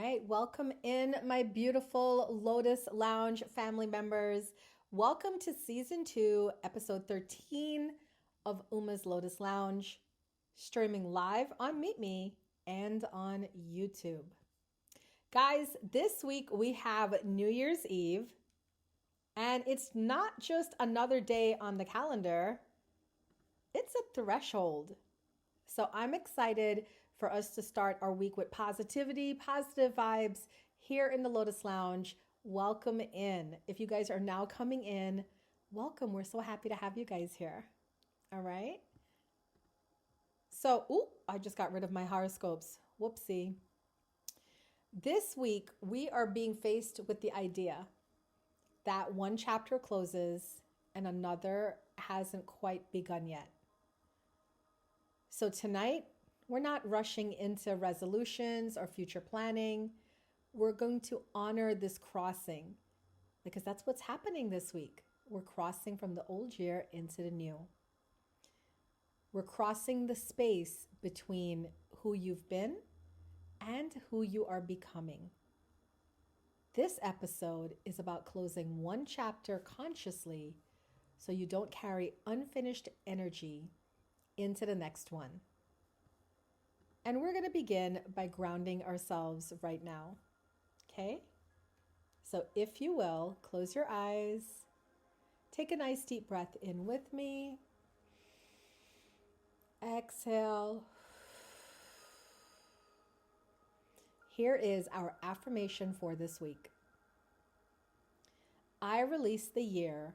right, welcome in my beautiful Lotus Lounge family members. Welcome to season 2, episode 13 of Uma's Lotus Lounge, streaming live on Meet Me and on YouTube. Guys, this week we have New Year's Eve, and it's not just another day on the calendar, it's a threshold. So I'm excited for us to start our week with positivity, positive vibes here in the Lotus Lounge. Welcome in. If you guys are now coming in, welcome. We're so happy to have you guys here. All right. So, I just got rid of my horoscopes. Whoopsie. This week, we are being faced with the idea that one chapter closes and another hasn't quite begun yet. So tonight, we're not rushing into resolutions or future planning. We're going to honor this crossing because that's what's happening this week. We're crossing from the old year into the new. We're crossing the space between who you've been and who you are becoming. This episode is about closing one chapter consciously so you don't carry unfinished energy into the next one. And we're going to begin by grounding ourselves right now. Okay? So if you will, close your eyes. Take a nice deep breath in with me. Exhale. Here is our affirmation for this week. I release the year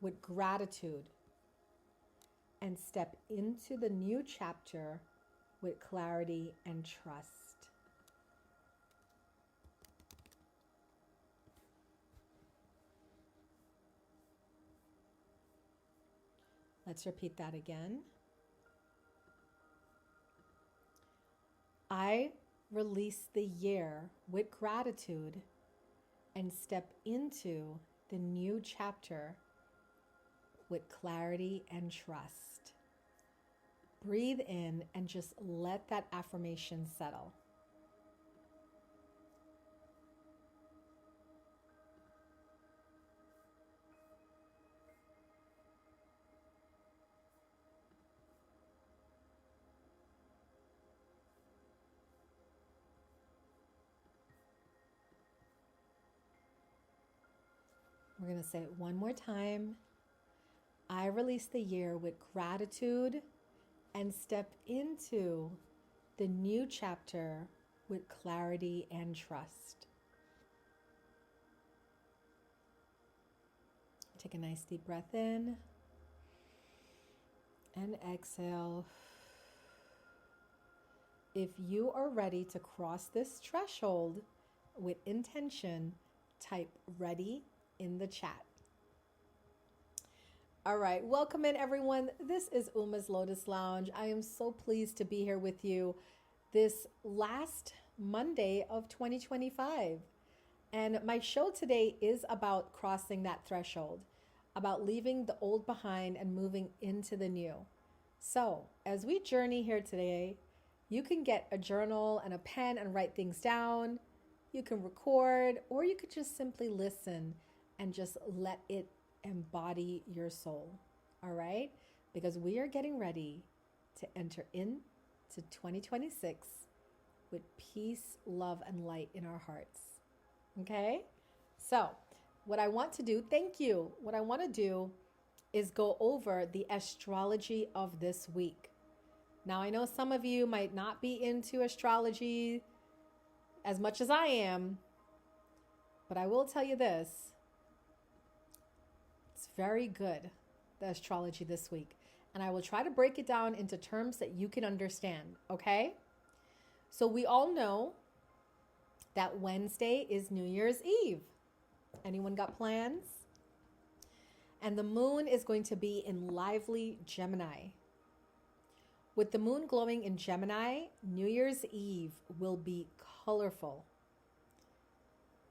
with gratitude and step into the new chapter with clarity and trust. Let's repeat that again. I release the year with gratitude and step into the new chapter with clarity and trust. Breathe in and just let that affirmation settle. We're going to say it one more time. I release the year with gratitude and step into the new chapter with clarity and trust. Take a nice deep breath in and exhale. If you are ready to cross this threshold with intention, type ready in the chat. All right, welcome in everyone. This is Uma's Lotus Lounge. I am so pleased to be here with you this last Monday of 2025. And my show today is about crossing that threshold, about leaving the old behind and moving into the new. So as we journey here today, you can get a journal and a pen and write things down. You can record, or you could just simply listen and just let it embody your soul. All right? Because we are getting ready to enter into 2026 with peace, love, and light in our hearts. Okay? So, what I want to do, thank you. What I want to do is go over the astrology of this week. Now, I know some of you might not be into astrology as much as I am, but I will tell you this. It's very good, the astrology this week. And I will try to break it down into terms that you can understand, okay? So we all know that Wednesday is New Year's Eve. Anyone got plans? And the moon is going to be in lively Gemini. With the moon glowing in Gemini, New Year's Eve will be colorful.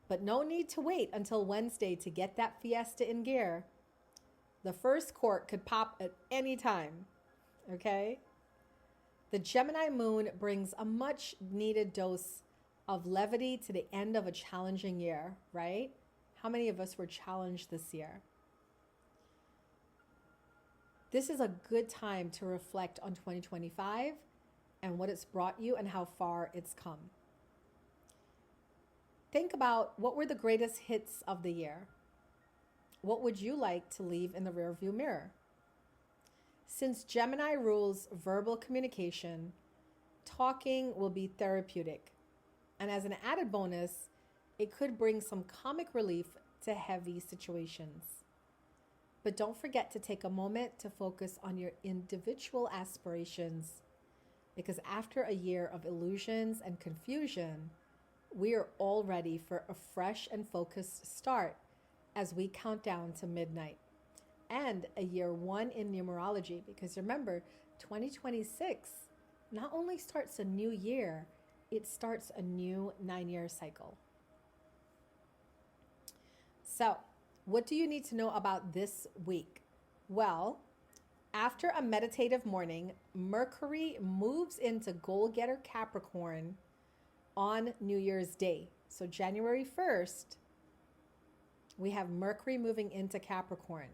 But no need to wait until Wednesday to get that fiesta in gear. The first cork could pop at any time, okay? The Gemini moon brings a much needed dose of levity to the end of a challenging year, right? How many of us were challenged this year? This is a good time to reflect on 2025 and what it's brought you and how far it's come. Think about, what were the greatest hits of the year? What would you like to leave in the rearview mirror? Since Gemini rules verbal communication, talking will be therapeutic. And as an added bonus, it could bring some comic relief to heavy situations. But don't forget to take a moment to focus on your individual aspirations, because after a year of illusions and confusion, we are all ready for a fresh and focused start as we count down to midnight. And a year one in numerology, because remember, 2026 not only starts a new year, it starts a new 9-year cycle. So, what do you need to know about this week? Well, after a meditative morning, Mercury moves into goal-getter Capricorn on New Year's Day. So January 1st, we have Mercury moving into Capricorn,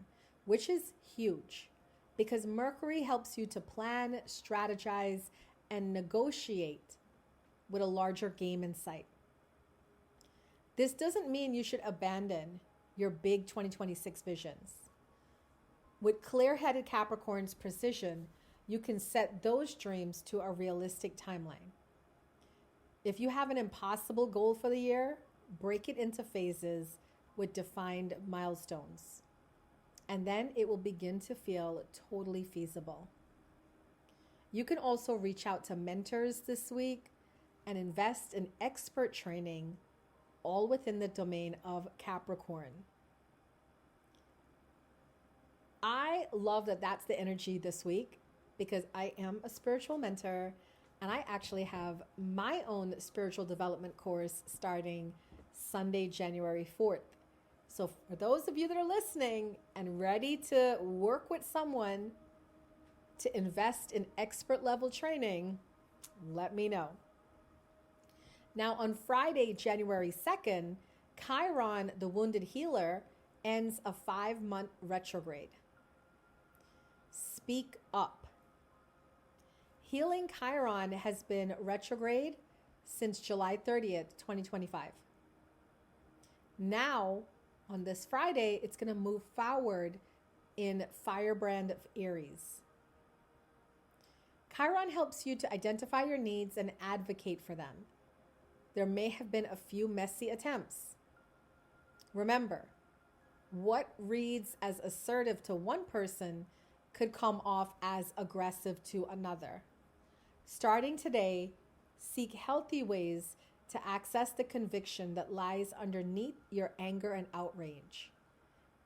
which is huge because Mercury helps you to plan, strategize, and negotiate with a larger game in sight. This doesn't mean you should abandon your big 2026 visions. With clear-headed Capricorn's precision, you can set those dreams to a realistic timeline. If you have an impossible goal for the year, break it into phases with defined milestones. And then it will begin to feel totally feasible. You can also reach out to mentors this week and invest in expert training, all within the domain of Capricorn. I love that that's the energy this week because I am a spiritual mentor and I actually have my own spiritual development course starting Sunday, January 4th. So for those of you that are listening and ready to work with someone to invest in expert level training, let me know. Now on Friday, January 2nd, Chiron, the wounded healer, ends a 5-month retrograde. Speak up. Healing Chiron has been retrograde since July 30th, 2025. Now, on this Friday, it's going to move forward in Firebrand of Aries. Chiron helps you to identify your needs and advocate for them. There may have been a few messy attempts. Remember, what reads as assertive to one person could come off as aggressive to another. Starting today, seek healthy ways to access the conviction that lies underneath your anger and outrage.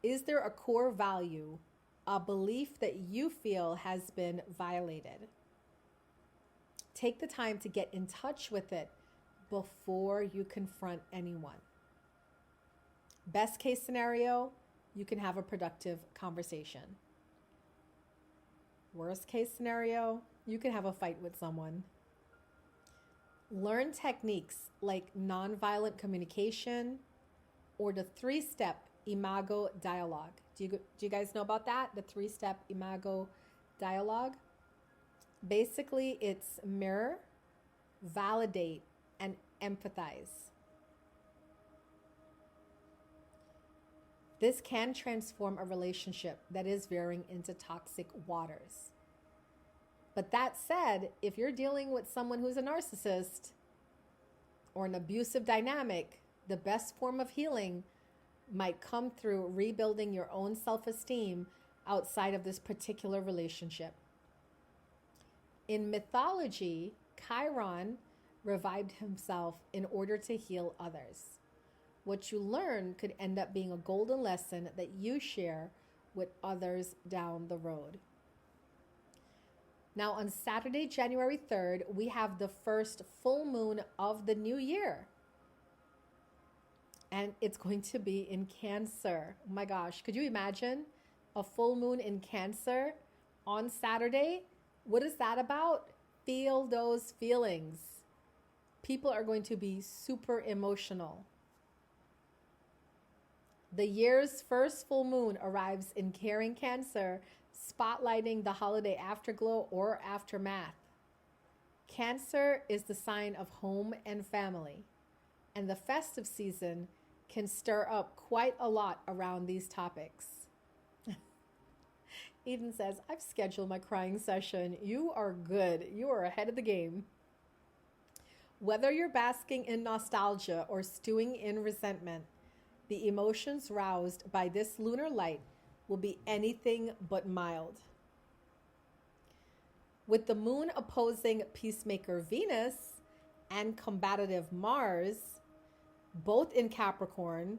Is there a core value, a belief that you feel has been violated? Take the time to get in touch with it before you confront anyone. Best case scenario, you can have a productive conversation. Worst case scenario, you can have a fight with someone. Learn techniques like nonviolent communication or the 3-step imago dialogue. Do you guys know about that? The 3-step imago dialogue? Basically, it's mirror, validate, and empathize. This can transform a relationship that is veering into toxic waters. But that said, if you're dealing with someone who's a narcissist or an abusive dynamic, the best form of healing might come through rebuilding your own self-esteem outside of this particular relationship. In mythology, Chiron revived himself in order to heal others. What you learn could end up being a golden lesson that you share with others down the road. Now on Saturday, January 3rd, we have the first full moon of the new year. And it's going to be in Cancer. Oh my gosh, could you imagine a full moon in Cancer on Saturday? What is that about? Feel those feelings. People are going to be super emotional. The year's first full moon arrives in Caring Cancer, spotlighting the holiday afterglow or aftermath. Cancer is the sign of home and family, and the festive season can stir up quite a lot around these topics. Eden says, I've scheduled my crying session. You are good. You are ahead of the game. Whether you're basking in nostalgia or stewing in resentment, the emotions roused by this lunar light will be anything but mild. With the moon opposing peacemaker Venus and combative Mars, both in Capricorn,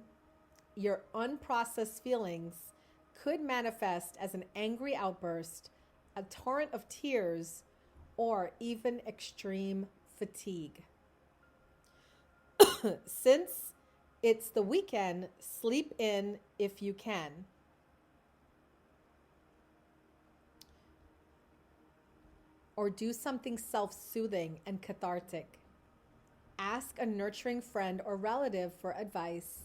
your unprocessed feelings could manifest as an angry outburst, a torrent of tears, or even extreme fatigue. Since it's the weekend, sleep in if you can. Or do something self-soothing and cathartic. Ask a nurturing friend or relative for advice,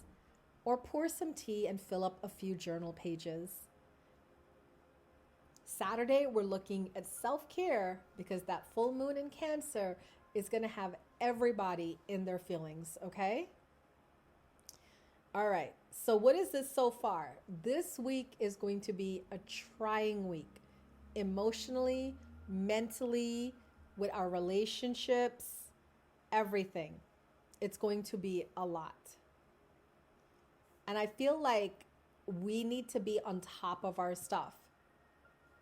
or pour some tea and fill up a few journal pages. Saturday, we're looking at self-care because that full moon in Cancer is going to have everybody in their feelings, okay? All right, so what is this so far? This week is going to be a trying week, emotionally, mentally, with our relationships, everything. It's going to be a lot. And I feel like we need to be on top of our stuff,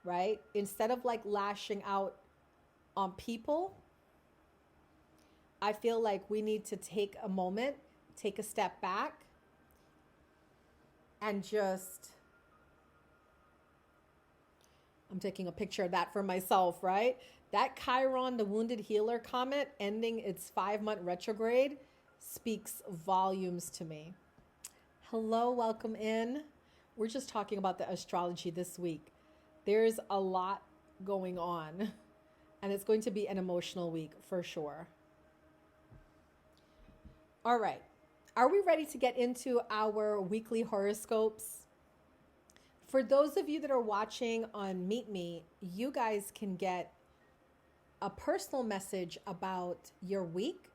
right? Instead of like lashing out on people, I feel like we need to take a moment, take a step back, and just, I'm taking a picture of that for myself, right? That Chiron, the wounded healer comet ending its 5-month retrograde speaks volumes to me. Hello, welcome in. We're just talking about the astrology this week. There's a lot going on, and it's going to be an emotional week for sure. All right. Are we ready to get into our weekly horoscopes? For those of you that are watching on Meet Me, you guys can get a personal message about your week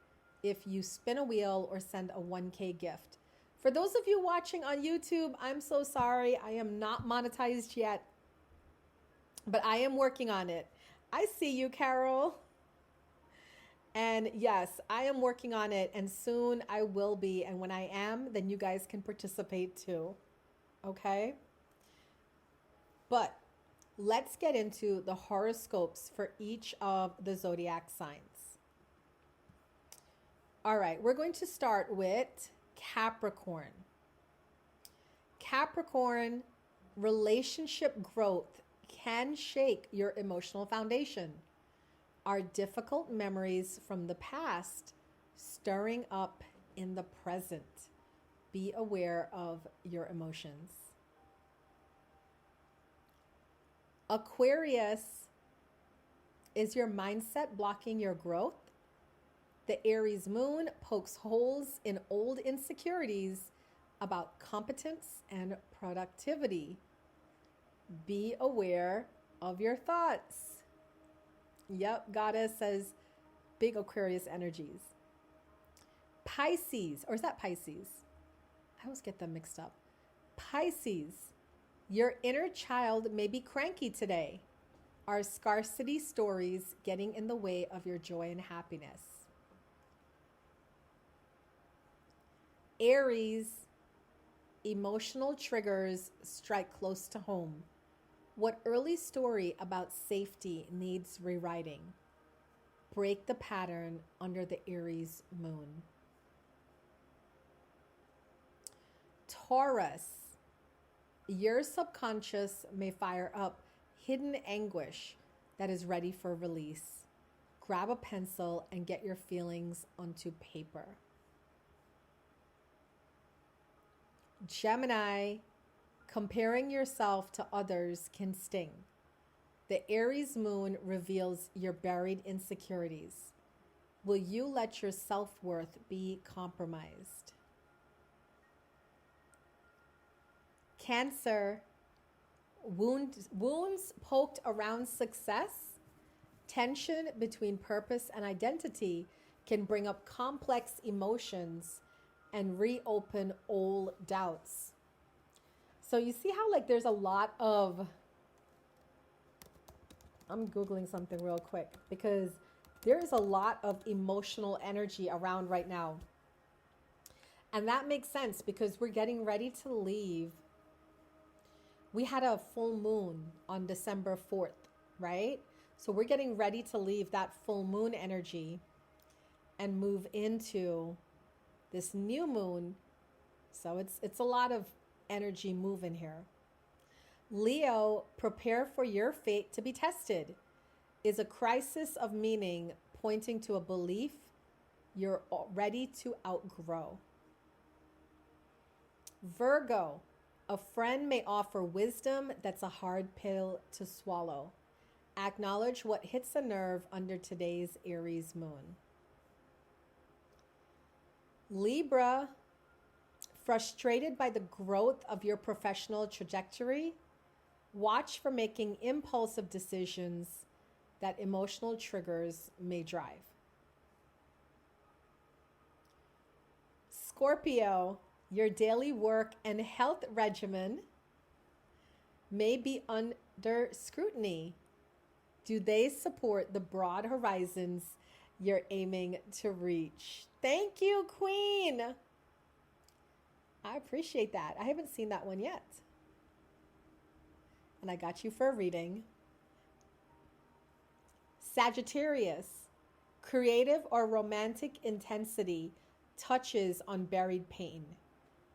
if you spin a wheel or send a 1K gift. For those of you watching on YouTube, I'm so sorry. I am not monetized yet, but I am working on it. I see you, Carol. And yes, I am working on it, and soon I will be. And when I am, then you guys can participate too. Okay? But let's get into the horoscopes for each of the zodiac signs. All right, we're going to start with Capricorn. Capricorn, relationship growth can shake your emotional foundation. Are difficult memories from the past stirring up in the present? Be aware of your emotions. Aquarius, is your mindset blocking your growth? The Aries moon pokes holes in old insecurities about competence and productivity. Be aware of your thoughts. Yep, Goddess says big Aquarius energies. Pisces, or is that Pisces? I always get them mixed up. Pisces, your inner child may be cranky today. Are scarcity stories getting in the way of your joy and happiness? Aries, emotional triggers strike close to home. What early story about safety needs rewriting? Break the pattern under the Aries moon. Taurus, your subconscious may fire up hidden anguish that is ready for release. Grab a pencil and get your feelings onto paper. Gemini, comparing yourself to others can sting. The Aries moon reveals your buried insecurities. Will you let your self-worth be compromised? Cancer, wounds poked around success, tension between purpose and identity can bring up complex emotions and reopen old doubts. So you see how like there's a lot of, I'm Googling something real quick because there's a lot of emotional energy around right now. And that makes sense because we're getting ready to leave. We had a full moon on December 4th, right? So we're getting ready to leave that full moon energy and move into this new moon. So it's a lot of energy moving here. Leo, prepare for your fate to be tested, is a crisis of meaning pointing to a belief you're ready to outgrow. Virgo, a friend may offer wisdom that's a hard pill to swallow. Acknowledge what hits a nerve under today's Aries moon. Libra, frustrated by the growth of your professional trajectory, watch for making impulsive decisions that emotional triggers may drive. Scorpio, your daily work and health regimen may be under scrutiny. Do they support the broad horizons you're aiming to reach? Thank you, Queen. I appreciate that. I haven't seen that one yet. And I got you for a reading. Sagittarius, creative or romantic intensity touches on buried pain.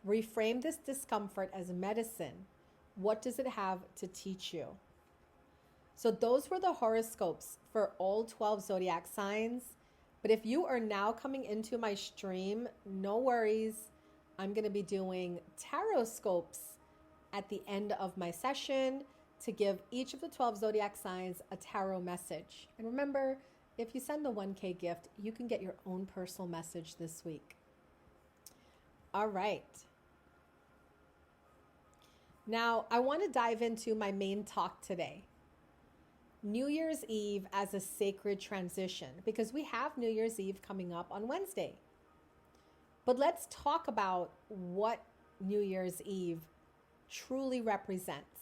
Reframe this discomfort as medicine. What does it have to teach you? So those were the horoscopes for all 12 zodiac signs. But if you are now coming into my stream, no worries. I'm going to be doing Tarotscopes at the end of my session to give each of the 12 zodiac signs a tarot message. And remember, if you send the 1K gift, you can get your own personal message this week. All right. Now, I want to dive into my main talk today. New Year's Eve as a sacred transition, because we have New Year's Eve coming up on Wednesday. But let's talk about what New Year's Eve truly represents.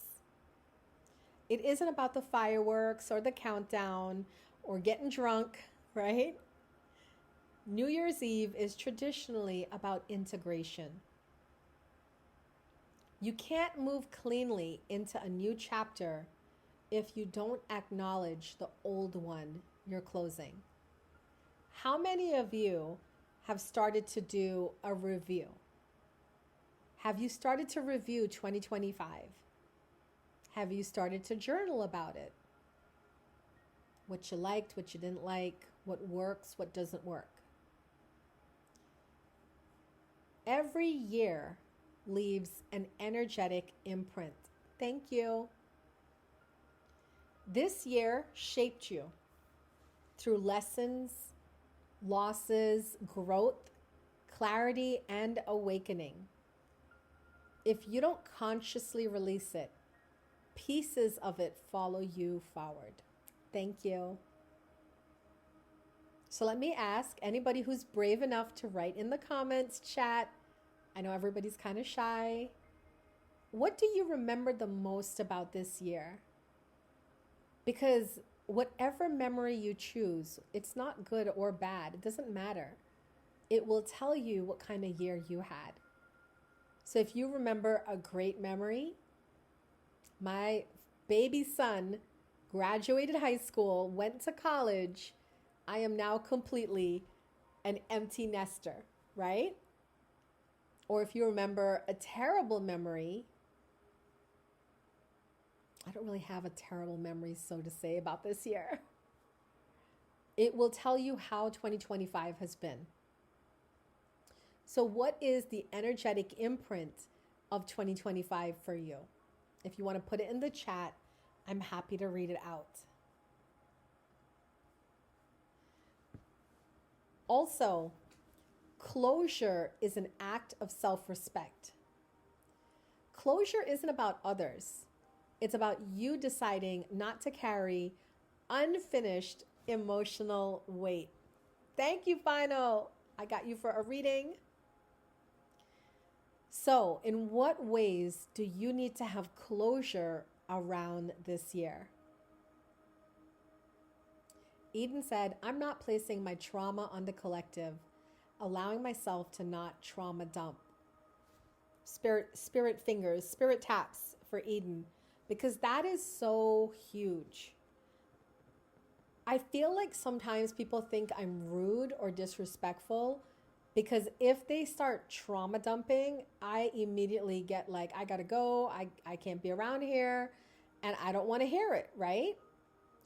It isn't about the fireworks or the countdown or getting drunk, right? New Year's Eve is traditionally about integration. You can't move cleanly into a new chapter if you don't acknowledge the old one you're closing. How many of you have started to do a review? Have you started to review 2025? Have you started to journal about it? What you liked, what you didn't like, what works, what doesn't work. Every year leaves an energetic imprint. Thank you. This year shaped you through lessons, losses, growth, clarity, and awakening. If you don't consciously release it, pieces of it follow you forward. Thank you. So let me ask anybody who's brave enough to write in the comments, chat. I know everybody's kind of shy. What do you remember the most about this year? Because whatever memory you choose, it's not good or bad. It doesn't matter. It will tell you what kind of year you had. So if you remember a great memory, my baby son graduated high school, went to college. I am now completely an empty nester, right? Or if you remember a terrible memory, I don't really have a terrible memory, so to say, about this year. It will tell you how 2025 has been. So what is the energetic imprint of 2025 for you? If you want to put it in the chat, I'm happy to read it out. Also, closure is an act of self-respect. Closure isn't about others. It's about you deciding not to carry unfinished emotional weight. Thank you, Final. I got you for a reading. So, in what ways do you need to have closure around this year? Eden said, I'm not placing my trauma on the collective, allowing myself to not trauma dump. Spirit fingers, spirit taps for Eden, because that is so huge. I feel like sometimes people think I'm rude or disrespectful because if they start trauma dumping, I immediately get like, I gotta go, I can't be around here, and I don't want to hear it, right?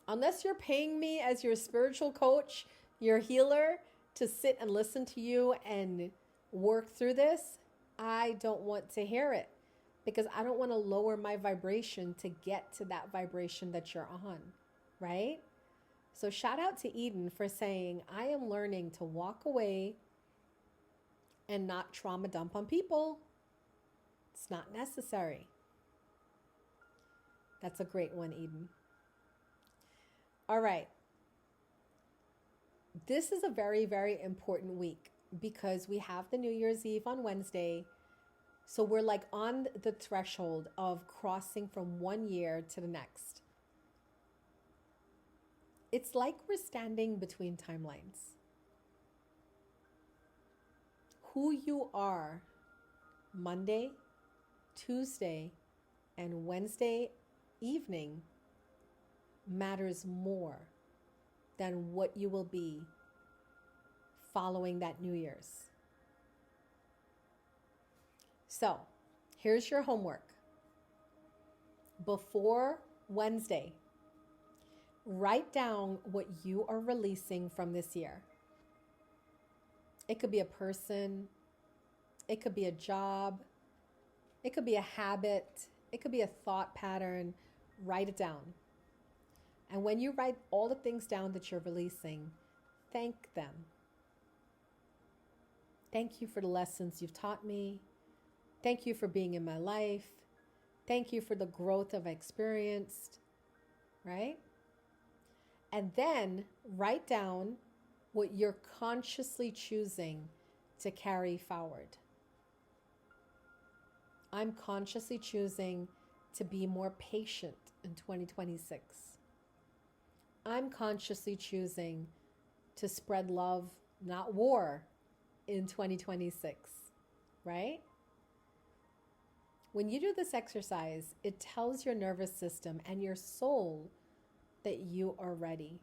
Unless you're paying me as your spiritual coach, your healer, to sit and listen to you and work through this, I don't want to hear it because I don't want to lower my vibration to get to that vibration that you're on, right? So shout out to Eden for saying, I am learning to walk away and not trauma dump on people. It's not necessary. That's a great one, Eden. All right. This is a very, very important week because we have the New Year's Eve on Wednesday. So we're like on the threshold of crossing from one year to the next. It's like we're standing between timelines. Who you are Monday, Tuesday, and Wednesday evening matters more than what you will be following that New Year's. So, here's your homework. Before Wednesday, write down what you are releasing from this year. It could be a person, it could be a job, it could be a habit, it could be a thought pattern. Write it down. And when you write all the things down that you're releasing, thank them. Thank you for the lessons you've taught me. Thank you for being in my life. Thank you for the growth I've experienced, right? And then write down what you're consciously choosing to carry forward. I'm consciously choosing to be more patient in 2026. I'm consciously choosing to spread love, not war, in 2026, right? When you do this exercise, it tells your nervous system and your soul that you are ready.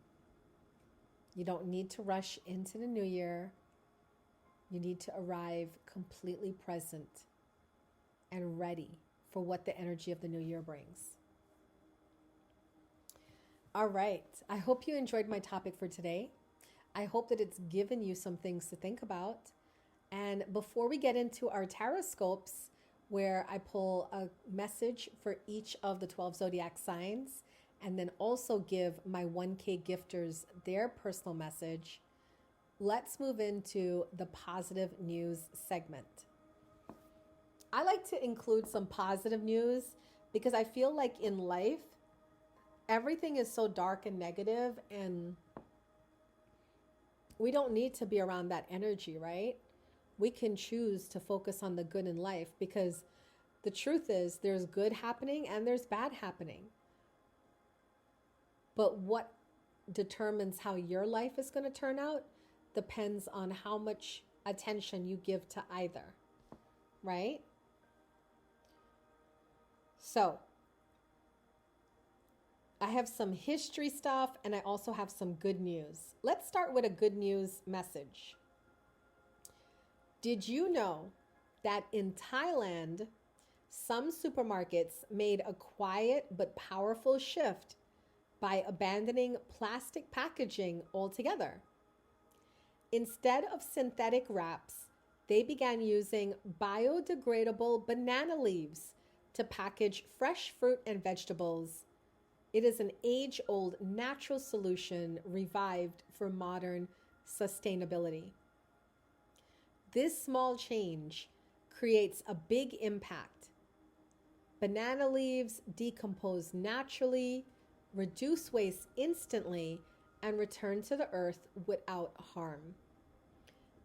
You don't need to rush into the new year. You need to arrive completely present and ready for what the energy of the new year brings. All right. I hope you enjoyed my topic for today. I hope that it's given you some things to think about. And before we get into our Tarotscopes, where I pull a message for each of the 12 zodiac signs, and then also give my 1K gifters their personal message, let's move into the positive news segment. I like to include some positive news because I feel like in life, everything is so dark and negative, and we don't need to be around that energy, right? We can choose to focus on the good in life because the truth is there's good happening and there's bad happening. But what determines how your life is going to turn out depends on how much attention you give to either, right? So, I have some history stuff and I also have some good news. Let's start with a good news message. Did you know that in Thailand, some supermarkets made a quiet but powerful shift by abandoning plastic packaging altogether? Instead of synthetic wraps, they began using biodegradable banana leaves to package fresh fruit and vegetables. It is an age-old natural solution revived for modern sustainability. This small change creates a big impact. Banana leaves decompose naturally, reduce waste instantly, and return to the earth without harm.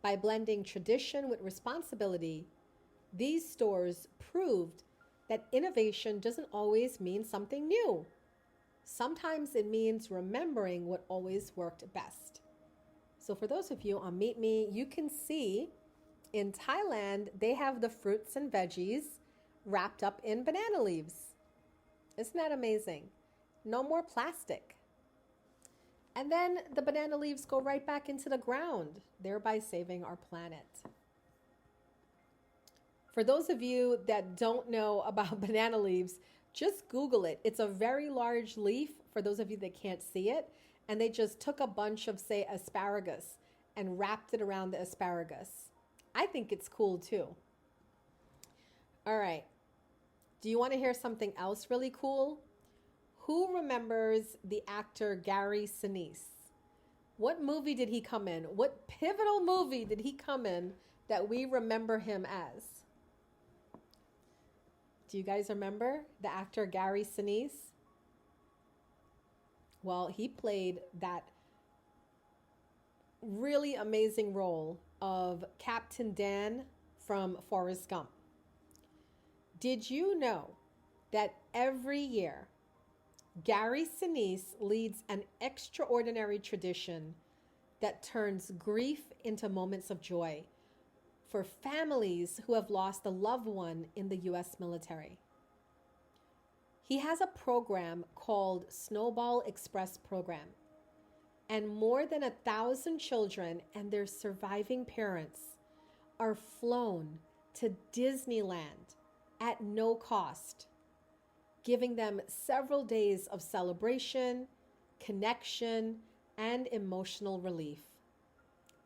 By blending tradition with responsibility, these stores proved that innovation doesn't always mean something new. Sometimes it means remembering what always worked best. So for those of you on Meet Me, you can see in Thailand, they have the fruits and veggies wrapped up in banana leaves. Isn't that amazing? No more plastic. And then the banana leaves go right back into the ground, thereby saving our planet. For those of you that don't know about banana leaves, just Google it. It's a very large leaf for those of you that can't see it. And they just took a bunch of, say, asparagus and wrapped it around the asparagus. I think it's cool too. All right. Do you want to hear something else really cool? Who remembers the actor Gary Sinise? What movie did he come in? What pivotal movie did he come in that we remember him as? Do you guys remember the actor Gary Sinise? Well, he played that really amazing role of Captain Dan from Forrest Gump. Did you know that every year Gary Sinise leads an extraordinary tradition that turns grief into moments of joy for families who have lost a loved one in the U.S. military? He has a program called Snowball Express Program, and more than 1,000 children and their surviving parents are flown to Disneyland at no cost, giving them several days of celebration, connection, and emotional relief.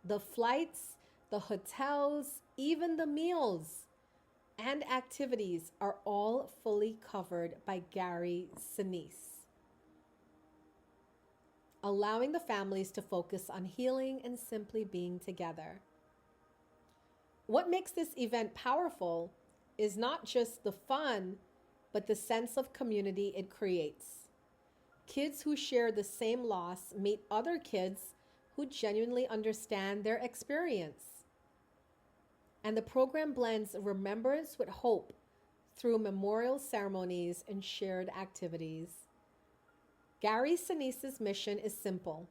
The flights, the hotels, even the meals and activities are all fully covered by Gary Sinise, allowing the families to focus on healing and simply being together. What makes this event powerful is not just the fun, but the sense of community it creates. Kids who share the same loss meet other kids who genuinely understand their experience. And the program blends remembrance with hope through memorial ceremonies and shared activities. Gary Sinise's mission is simple,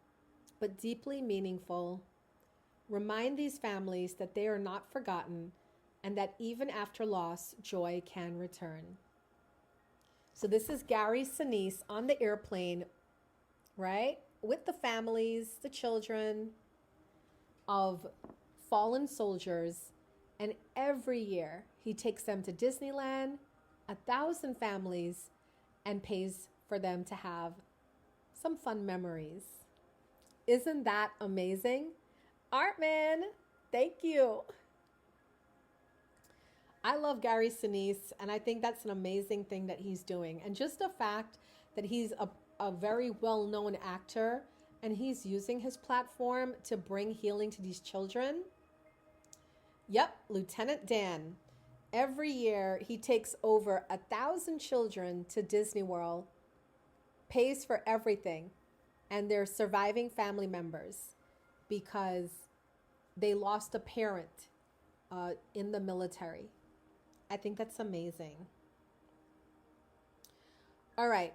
but deeply meaningful. Remind these families that they are not forgotten and that even after loss, joy can return. So this is Gary Sinise on the airplane, right? With the families, the children of fallen soldiers. And every year he takes them to Disneyland, 1,000 families, and pays for them to have some fun memories. Isn't that amazing? Artman, thank you. I love Gary Sinise, and I think that's an amazing thing that he's doing. And just the fact that he's a very well-known actor and he's using his platform to bring healing to these children. Yep, Lieutenant Dan. Every year he takes over 1,000 children to Disney World, pays for everything, and their surviving family members because they lost a parent in the military. I think that's amazing. All right.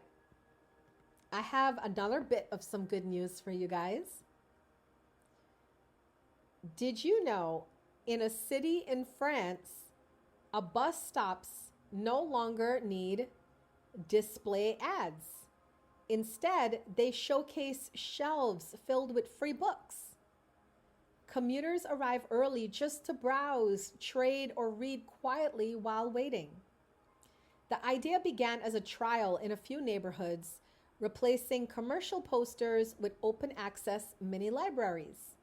I have another bit of some good news for you guys. Did you know in a city in France, a bus stops no longer need display ads? Instead, they showcase shelves filled with free books. Commuters arrive early just to browse, trade, or read quietly while waiting. The idea began as a trial in a few neighborhoods, replacing commercial posters with open access mini libraries.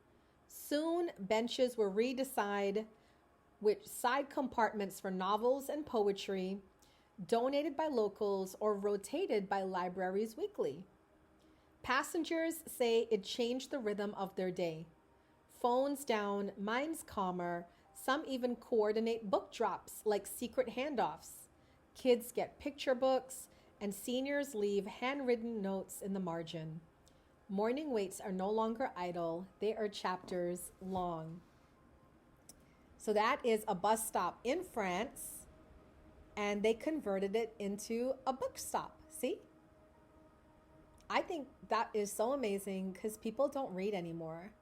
Soon, benches were redesigned with side compartments for novels and poetry, donated by locals or rotated by libraries weekly. Passengers say it changed the rhythm of their day. phones down, minds calmer. Some even coordinate book drops like secret handoffs. Kids get picture books, and seniors leave handwritten notes in the margin. Morning waits are no longer idle, they are chapters long. So that is a bus stop in France, and they converted it into a book stop. See? I think that is so amazing because people don't read anymore.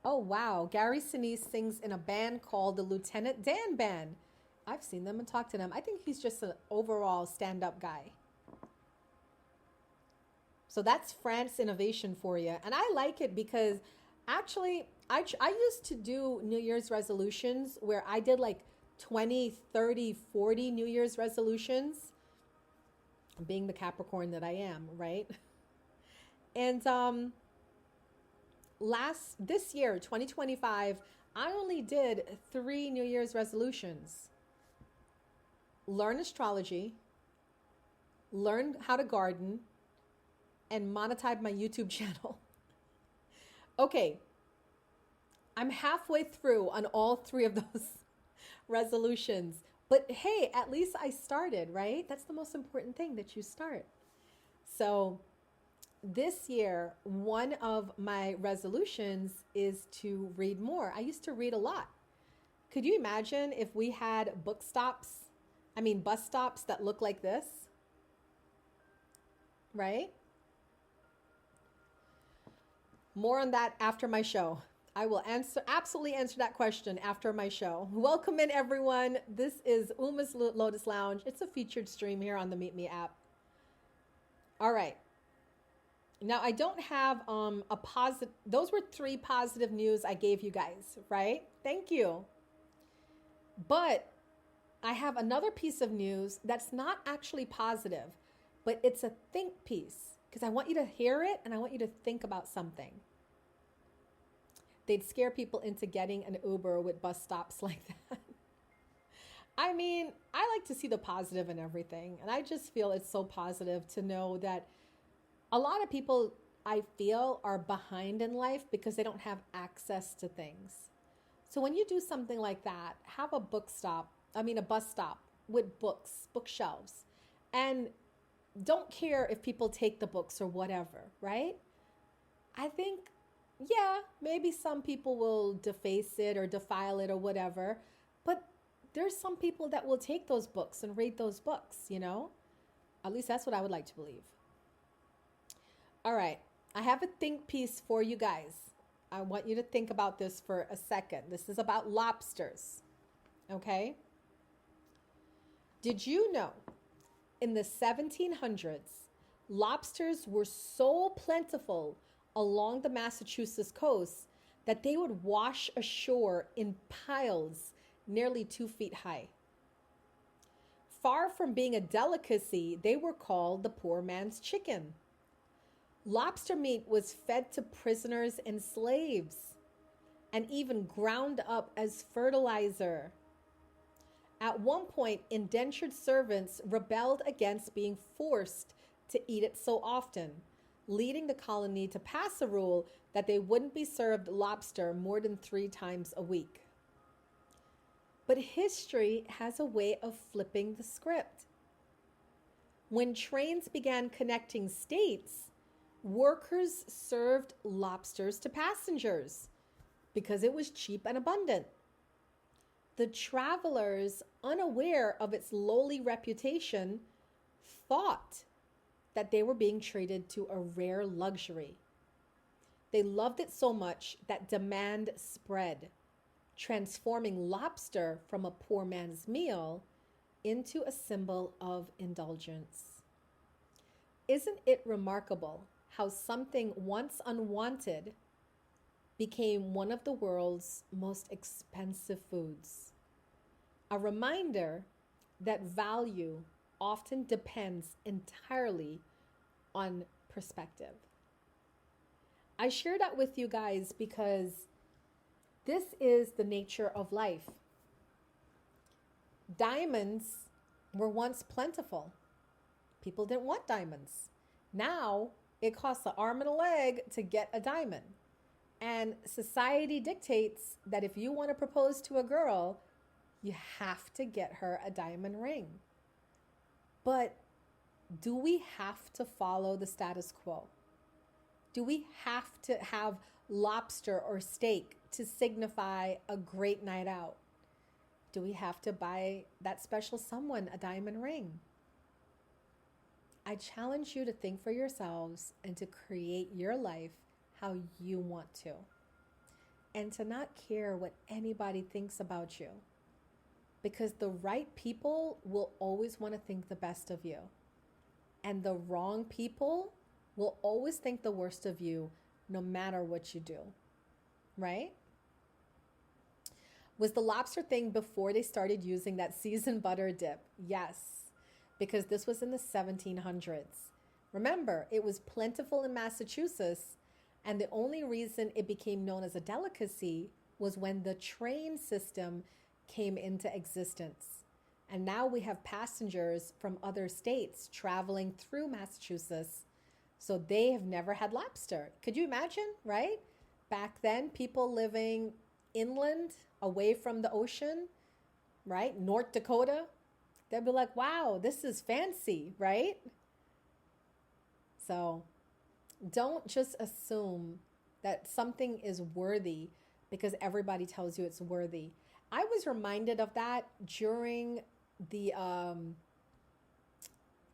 Oh, wow. Gary Sinise sings in a band called the Lieutenant Dan Band. I've seen them and talked to them. I think he's just an overall stand-up guy. So that's France innovation for you. And I like it because actually I used to do New Year's resolutions where I did like 20, 30, 40 New Year's resolutions, being the Capricorn that I am, right? And this year, 2025, I only did 3 New Year's resolutions. Learn astrology, learn how to garden, and monetize my YouTube channel. Okay, I'm halfway through on all 3 of those resolutions. But hey, at least I started, right? That's the most important thing, that you start. So this year, one of my resolutions is to read more. I used to read a lot. Could you imagine if we had bus stops that look like this? Right? More on that after my show. I will absolutely answer that question after my show. Welcome in, everyone. This is Uma's Lotus Lounge. It's a featured stream here on the Meet Me app. All right. Now, I don't have a positive. Those were 3 positive news I gave you guys, right? Thank you. But I have another piece of news that's not actually positive, but it's a think piece because I want you to hear it and I want you to think about something. They'd scare people into getting an Uber with bus stops like that. I mean, I like to see the positive in everything. And I just feel it's so positive to know that a lot of people, I feel, are behind in life because they don't have access to things. So when you do something like that, have a bus stop with books, bookshelves. And don't care if people take the books or whatever, right? I think, yeah, maybe some people will deface it or defile it or whatever, but there's some people that will take those books and read those books, you know? At least that's what I would like to believe. All right, I have a think piece for you guys. I want you to think about this for a second. This is about lobsters, okay? Did you know in the 1700s, lobsters were so plentiful along the Massachusetts coast that they would wash ashore in piles nearly 2 feet high. Far from being a delicacy, they were called the poor man's chicken. Lobster meat was fed to prisoners and slaves, and even ground up as fertilizer. At one point, indentured servants rebelled against being forced to eat it so often, leading the colony to pass a rule that they wouldn't be served lobster more than 3 times a week. But history has a way of flipping the script. When trains began connecting states, workers served lobsters to passengers because it was cheap and abundant. The travelers, unaware of its lowly reputation, thought that they were being treated to a rare luxury. They loved it so much that demand spread, transforming lobster from a poor man's meal into a symbol of indulgence. Isn't it remarkable how something once unwanted became one of the world's most expensive foods? A reminder that value often depends entirely on perspective. I share that with you guys because this is the nature of life. Diamonds were once plentiful. People didn't want diamonds. Now it costs an arm and a leg to get a diamond. And society dictates that if you want to propose to a girl, you have to get her a diamond ring. But do we have to follow the status quo? Do we have to have lobster or steak to signify a great night out? Do we have to buy that special someone a diamond ring? I challenge you to think for yourselves and to create your life how you want to. And to not care what anybody thinks about you. Because the right people will always want to think the best of you. And the wrong people will always think the worst of you no matter what you do. Right? Was the lobster thing before they started using that seasoned butter dip? Yes, because this was in the 1700s. Remember, it was plentiful in Massachusetts, and the only reason it became known as a delicacy was when the train system came into existence. And now we have passengers from other states traveling through Massachusetts, so they have never had lobster. Could you imagine, right? Back then, people living inland, away from the ocean, right? North Dakota, they'd be like, wow, this is fancy, right? So don't just assume that something is worthy because everybody tells you it's worthy. I was reminded of that during the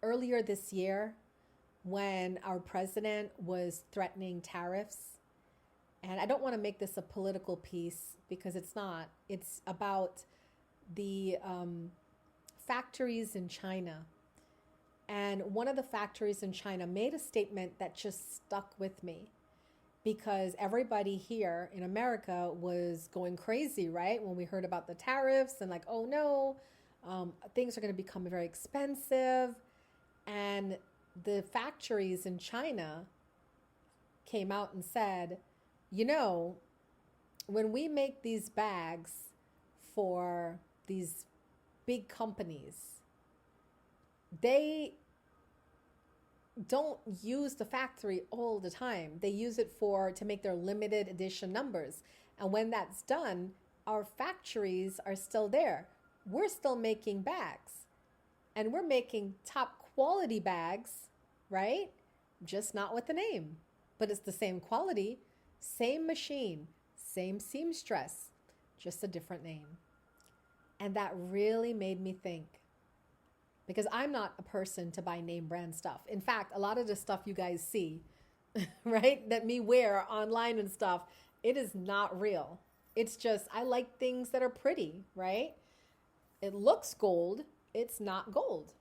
earlier this year when our president was threatening tariffs. And I don't want to make this a political piece because it's not. It's about the factories in China. And one of the factories in China made a statement that just stuck with me because everybody here in America was going crazy, right? When we heard about the tariffs and like, oh no, things are going to become very expensive. And the factories in China came out and said, you know, when we make these bags for these big companies, they don't use the factory all the time. They use it to make their limited edition numbers. And when that's done, our factories are still there. We're still making bags. And we're making top quality bags, right? Just not with the name. But it's the same quality, same machine, same seamstress, just a different name. And that really made me think. Because I'm not a person to buy name brand stuff. In fact, a lot of the stuff you guys see, right, that me wear online and stuff, it is not real. It's just, I like things that are pretty, right? It looks gold, it's not gold.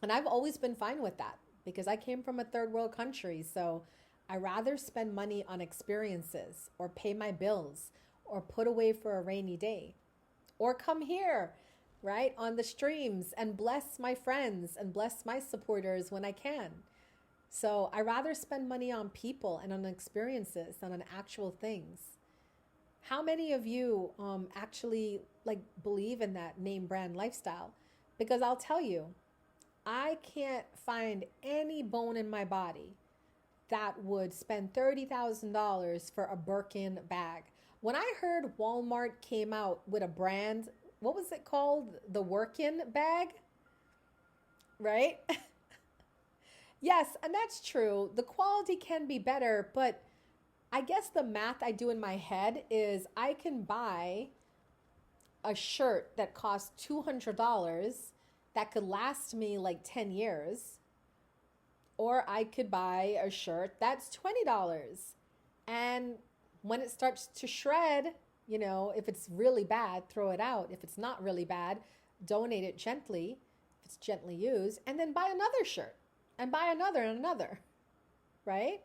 And I've always been fine with that because I came from a third world country. So I rather spend money on experiences or pay my bills or put away for a rainy day or come here, right, on the streams and bless my friends and bless my supporters when I can. So I rather spend money on people and on experiences than on actual things. How many of you actually like believe in that name brand lifestyle? Because I'll tell you, I can't find any bone in my body that would spend $30,000 for a Birkin bag. When I heard Walmart came out with a brand, what was it called? The Workin bag, right? Yes, and that's true. The quality can be better, but I guess the math I do in my head is I can buy a shirt that costs $200 that could last me like 10 years. Or I could buy a shirt that's $20. And when it starts to shred, you know, if it's really bad, throw it out. If it's not really bad, donate it gently, if it's gently used, and then buy another shirt and buy another and another, right?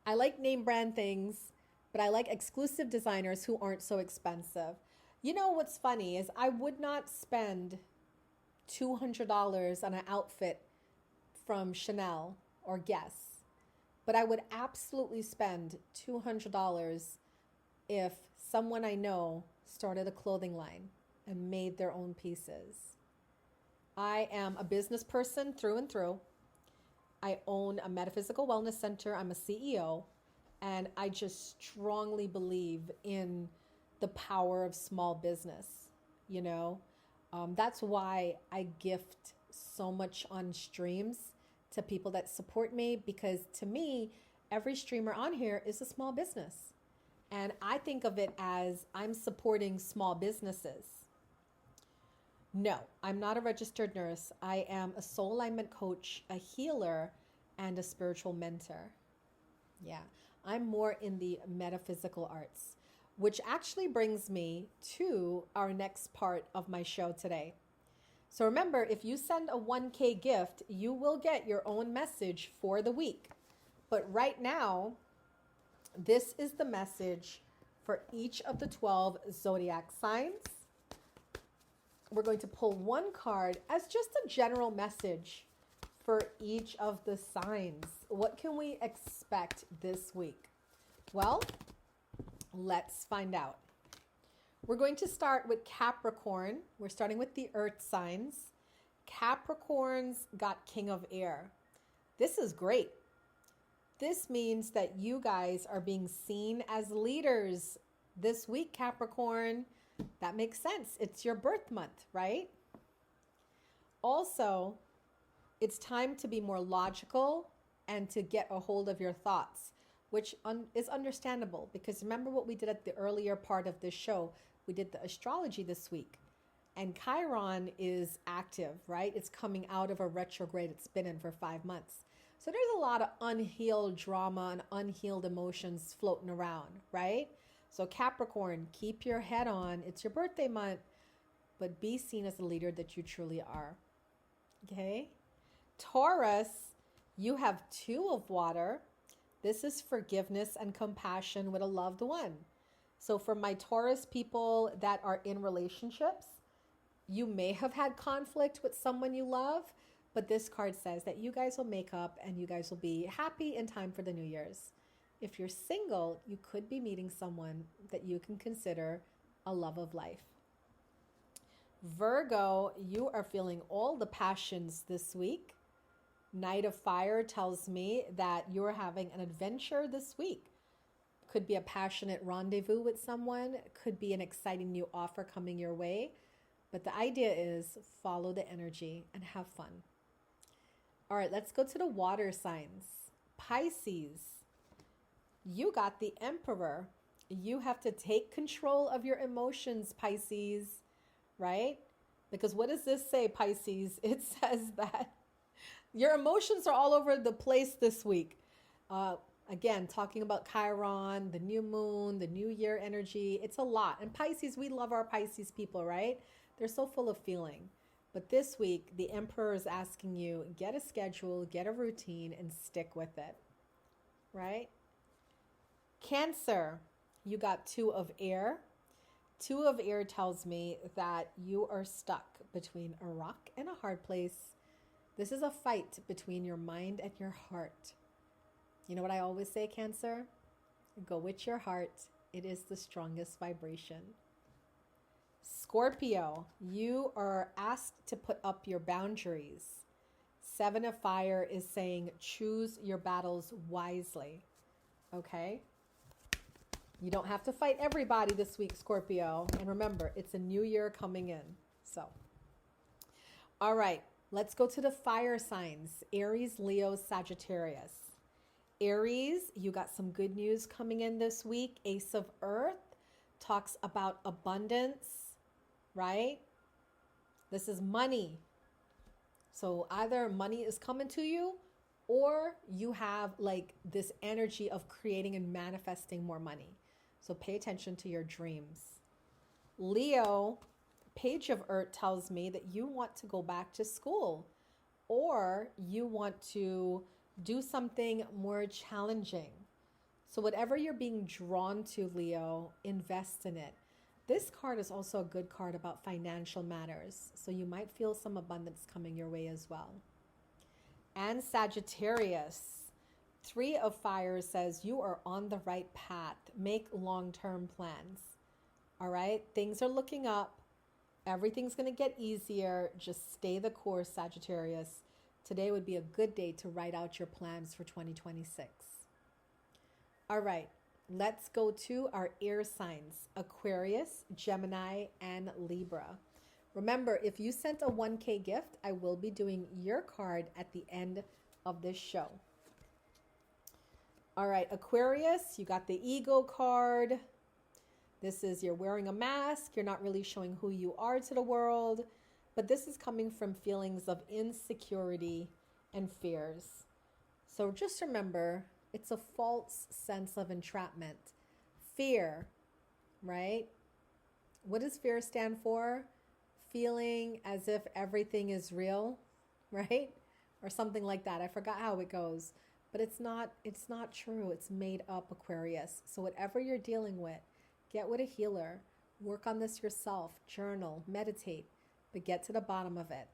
I like name brand things, but I like exclusive designers who aren't so expensive. You know what's funny is I would not spend $200 on an outfit from Chanel or Guess, but I would absolutely spend $200 if someone I know started a clothing line and made their own pieces. I am a business person through and through. I own a metaphysical wellness center. I'm a CEO. And I just strongly believe in the power of small business, you know. That's why I gift so much on streams to people that support me, because to me, every streamer on here is a small business. And I think of it as I'm supporting small businesses. No, I'm not a registered nurse. I am a soul alignment coach, a healer, and a spiritual mentor. Yeah, I'm more in the metaphysical arts, which actually brings me to our next part of my show today. So remember, if you send a 1K gift, you will get your own message for the week. But right now, this is the message for each of the 12 zodiac signs. We're going to pull one card as just a general message for each of the signs. What can we expect this week? Well, let's find out. We're going to start with Capricorn. We're starting with the earth signs. Capricorns got King of Air. This is great. This means that you guys are being seen as leaders this week, Capricorn. That makes sense. It's your birth month, right? Also, it's time to be more logical and to get a hold of your thoughts, which is understandable, because remember what we did at the earlier part of this show. We did the astrology this week, and Chiron is active, right? It's coming out of a retrograde it's been in for 5 months. So there's a lot of unhealed drama and unhealed emotions floating around, right? So Capricorn, keep your head on. It's your birthday month, but be seen as the leader that you truly are. Okay? Taurus, you have 2 of water. This is forgiveness and compassion with a loved one. So for my Taurus people that are in relationships, you may have had conflict with someone you love, but this card says that you guys will make up and you guys will be happy in time for the New Year's. If you're single, you could be meeting someone that you can consider a love of life. Virgo, you are feeling all the passions this week. Knight of Fire tells me that you're having an adventure this week. Could be a passionate rendezvous with someone. Could be an exciting new offer coming your way. But the idea is follow the energy and have fun. All right, let's go to the water signs. Pisces, you got the Emperor. You have to take control of your emotions, Pisces, right? Because what does this say, Pisces? It says that your emotions are all over the place this week. Again, talking about Chiron, the new moon, the new year energy. It's a lot. And Pisces, we love our Pisces people, right? They're so full of feeling. But this week, the Emperor is asking you, get a schedule, get a routine, and stick with it, right? Cancer, you got 2 of air. 2 of air tells me that you are stuck between a rock and a hard place. This is a fight between your mind and your heart. You know what I always say, Cancer? Go with your heart. It is the strongest vibration. Scorpio, you are asked to put up your boundaries. 7 of Fire is saying choose your battles wisely. Okay? You don't have to fight everybody this week, Scorpio. And remember, it's a new year coming in. So, all right, let's go to the fire signs. Aries, Leo, Sagittarius. Aries, you got some good news coming in this week. Ace of Earth talks about abundance, right? This is money. So either money is coming to you, or you have like this energy of creating and manifesting more money. So pay attention to your dreams. Leo, Page of Earth tells me that you want to go back to school, or you want to do something more challenging. So whatever you're being drawn to, Leo, invest in it. This card is also a good card about financial matters. So you might feel some abundance coming your way as well. And Sagittarius, 3 of Fire says you are on the right path. Make long-term plans. All right? Things are looking up. Everything's going to get easier. Just stay the course, Sagittarius. Today would be a good day to write out your plans for 2026. All right, let's go to our air signs: Aquarius, Gemini, and Libra. Remember, if you sent a 1K gift, I will be doing your card at the end of this show. All right, Aquarius, you got the ego card. This is you're wearing a mask. You're not really showing who you are to the world. But this is coming from feelings of insecurity and fears. So just remember, it's a false sense of entrapment. Fear, right? What does fear stand for? Feeling as if everything is real, right? Or something like that. I forgot how it goes. But it's not true. It's made up, Aquarius. So whatever you're dealing with, get with a healer. Work on this yourself. Journal, meditate, but get to the bottom of it.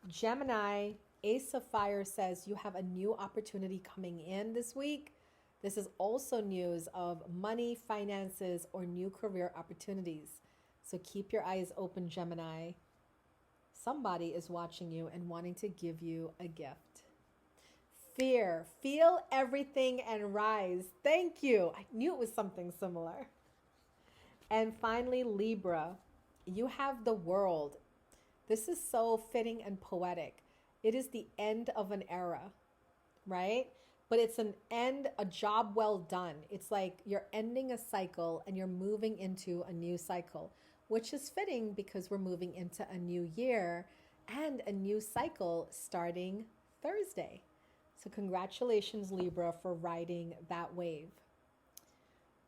Gemini, Ace of Fire says you have a new opportunity coming in this week. This is also news of money, finances, or new career opportunities. So keep your eyes open, Gemini. Somebody is watching you and wanting to give you a gift. Fear, feel everything and rise. Thank you. I knew it was something similar. And finally, Libra, you have the World. This is so fitting and poetic. It is the end of an era, right? But it's an end, a job well done. It's like you're ending a cycle and you're moving into a new cycle, which is fitting because we're moving into a new year and a new cycle starting Thursday. So congratulations, Libra, for riding that wave.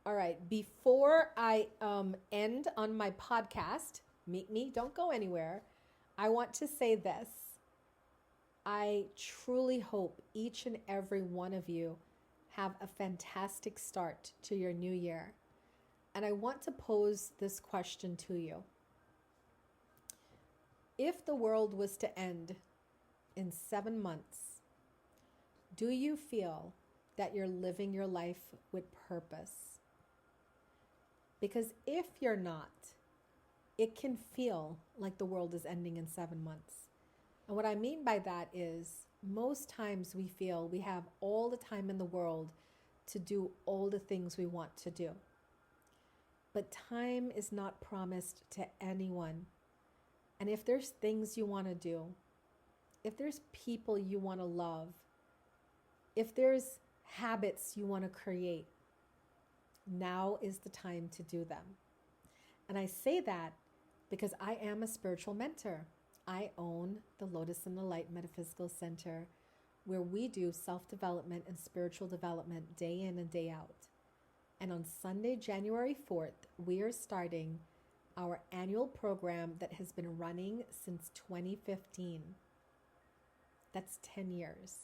All right, before I end on my podcast, meet me, don't go anywhere. I want to say this. I truly hope each and every one of you have a fantastic start to your new year. And I want to pose this question to you. If the world was to end in 7 months, do you feel that you're living your life with purpose? Because if you're not, it can feel like the world is ending in 7 months. And what I mean by that is most times we feel we have all the time in the world to do all the things we want to do. But time is not promised to anyone. And if there's things you want to do, if there's people you want to love, if there's habits you want to create, now is the time to do them. And I say that because I am a spiritual mentor. I own the Lotus and the Light Metaphysical Center, where we do self-development and spiritual development day in and day out. And on Sunday, January 4th, we are starting our annual program that has been running since 2015. That's 10 years.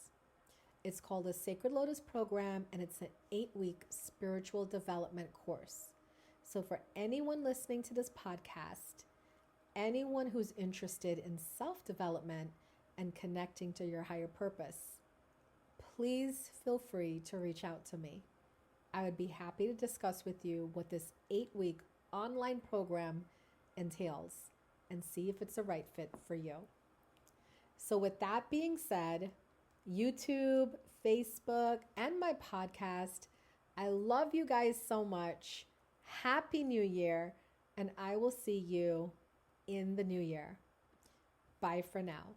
It's called the Sacred Lotus Program, and it's an 8-week spiritual development course. So for anyone listening to this podcast, anyone who's interested in self-development and connecting to your higher purpose, please feel free to reach out to me. I would be happy to discuss with you what this 8-week online program entails and see if it's a right fit for you. So with that being said, YouTube, Facebook, and my podcast, I love you guys so much. Happy New Year, and I will see you in the new year. Bye for now.